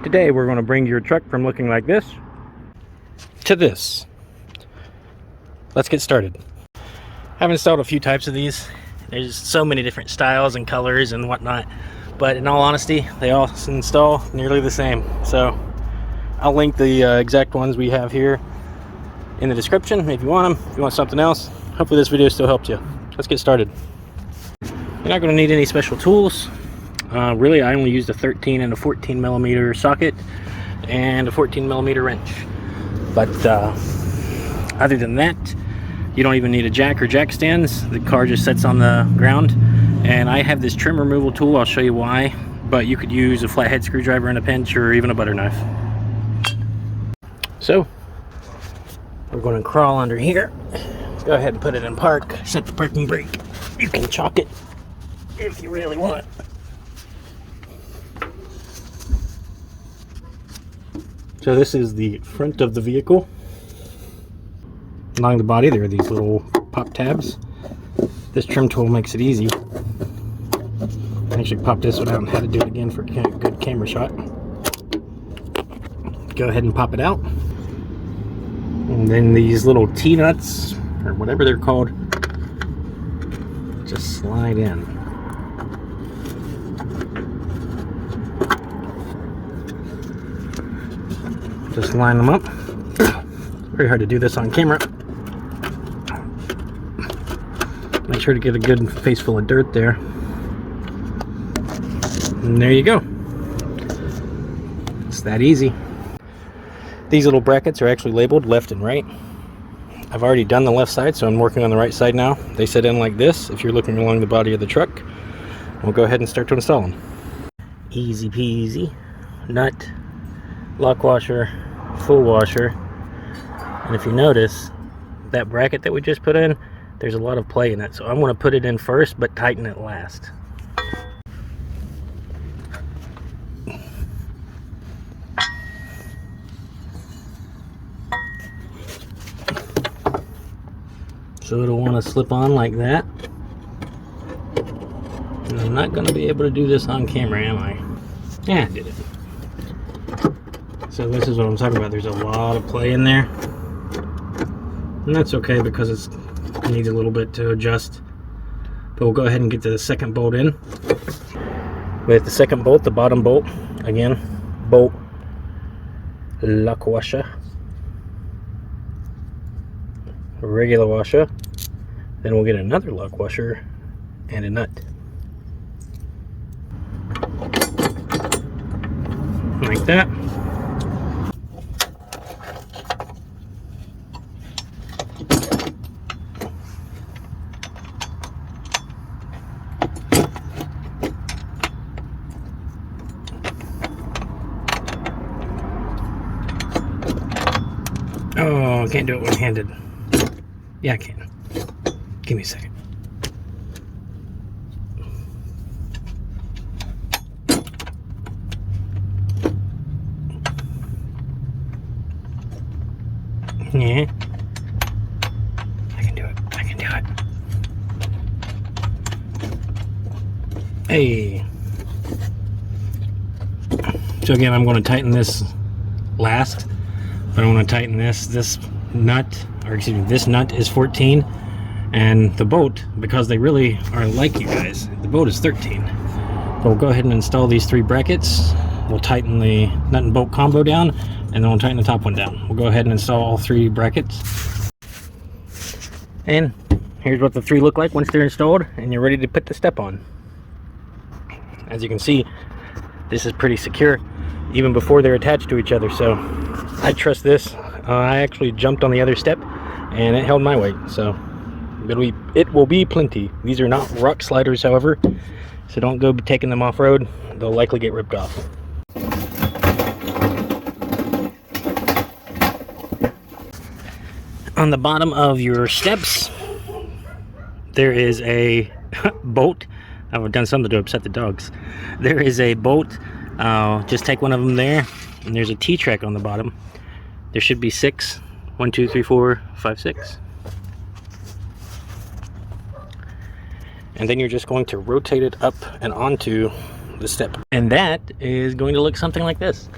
Today we're going to bring your truck from looking like this to this. Let's get started. I've installed a few types of these. There's so many different styles and colors and whatnot, but in all honesty they all install nearly the same. So I'll link the exact ones we have here in the description if you want them. If you want something else, hopefully this video still helped you. Let's get started. You're not going to need any special tools. Really, I only used a 13 and a 14 millimeter socket and a 14 millimeter wrench. But other than that, you don't even need a jack or jack stands. The car just sits on the ground. And I have this trim removal tool. I'll show you why. But you could use a flathead screwdriver in a pinch or even a butter knife. So we're going to crawl under here. Go ahead and put it in park. Set the parking brake. You can chalk it if you really want. So this is the front of the vehicle. Along the body there are these little pop tabs. This trim tool makes it easy. I actually popped this one out and had to do it again for a good camera shot. Go ahead and pop it out. And then these little T-nuts, or whatever they're called, just slide in. Just line them up. Very hard to do this on camera. Make sure to get a good face full of dirt there. And there you go. It's that easy. These little brackets are actually labeled left and right. I've already done the left side, so I'm working on the right side now. They sit in like this if you're looking along the body of the truck. We'll go ahead and start to install them. Easy peasy. Nut, lock washer, full washer. And if you notice, that bracket that we just put in, there's a lot of play in it. So I'm going to put it in first, but tighten it last. So it'll want to slip on like that. And I'm not going to be able to do this on camera, am I? Yeah, I did it. So this is what I'm talking about. There's a lot of play in there. And that's okay because it needs a little bit to adjust. But we'll go ahead and get the second bolt in. With the second bolt, the bottom bolt, again, bolt lock washer. Regular washer. Then we'll get another lock washer and a nut. Like that. Oh, I can't do it one-handed. Yeah, I can. Give me a second. Yeah. I can do it. I can do it. Hey. So again, I'm going to tighten this last. But I want to tighten this nut, or excuse me, this nut is 14, and the bolt, because they really are like you guys, the bolt is 13. But we'll go ahead and install these three brackets. We'll tighten the nut and bolt combo down, and then we'll tighten the top one down. We'll go ahead and install all three brackets. And here's what the three look like once they're installed, and you're ready to put the step on. As you can see, this is pretty secure, even before they're attached to each other, so I trust this. I actually jumped on the other step and it held my weight, so it will be plenty. These are not rock sliders, however, so don't go taking them off-road. They'll likely get ripped off. On the bottom of your steps, there is a bolt. I've done something to upset the dogs. There is a bolt. Just take one of them there, and there's a T-track on the bottom. There should be 6. 1, 2, 3, 4, 5, 6. And then you're just going to rotate it up and onto the step. And that is going to look something like this.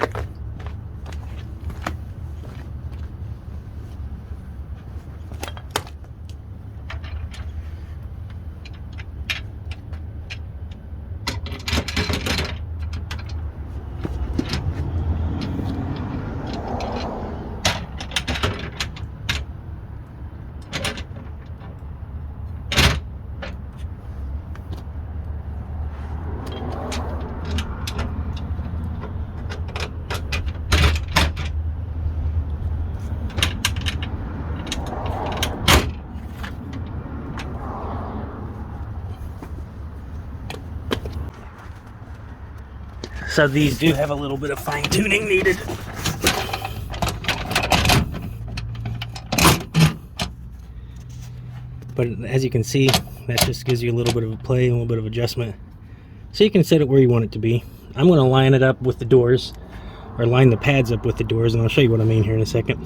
So these do have a little bit of fine tuning needed. But as you can see, that just gives you a little bit of a play, a little bit of adjustment. So you can set it where you want it to be. I'm going to line it up with the doors, or line the pads up with the doors, and I'll show you what I mean here in a second.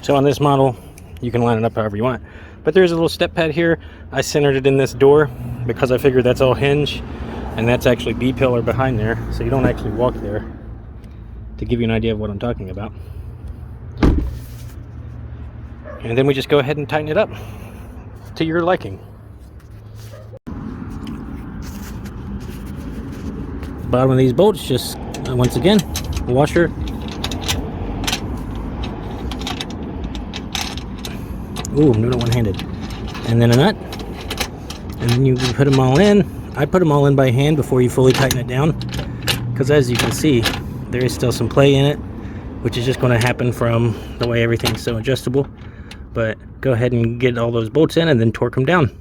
So on this model, you can line it up however you want. But there's a little step pad here. I centered it in this door because I figured that's all hinge. And that's actually B-pillar behind there, so you don't actually walk there, to give you an idea of what I'm talking about. And then we just go ahead and tighten it up to your liking. Bottom of these bolts, just once again, washer. Ooh, I'm doing it one-handed. And then a nut. And then you put them all in. I put them all in by hand before you fully tighten it down, because as you can see, there is still some play in it, which is just going to happen from the way everything's so adjustable. But go ahead and get all those bolts in and then torque them down.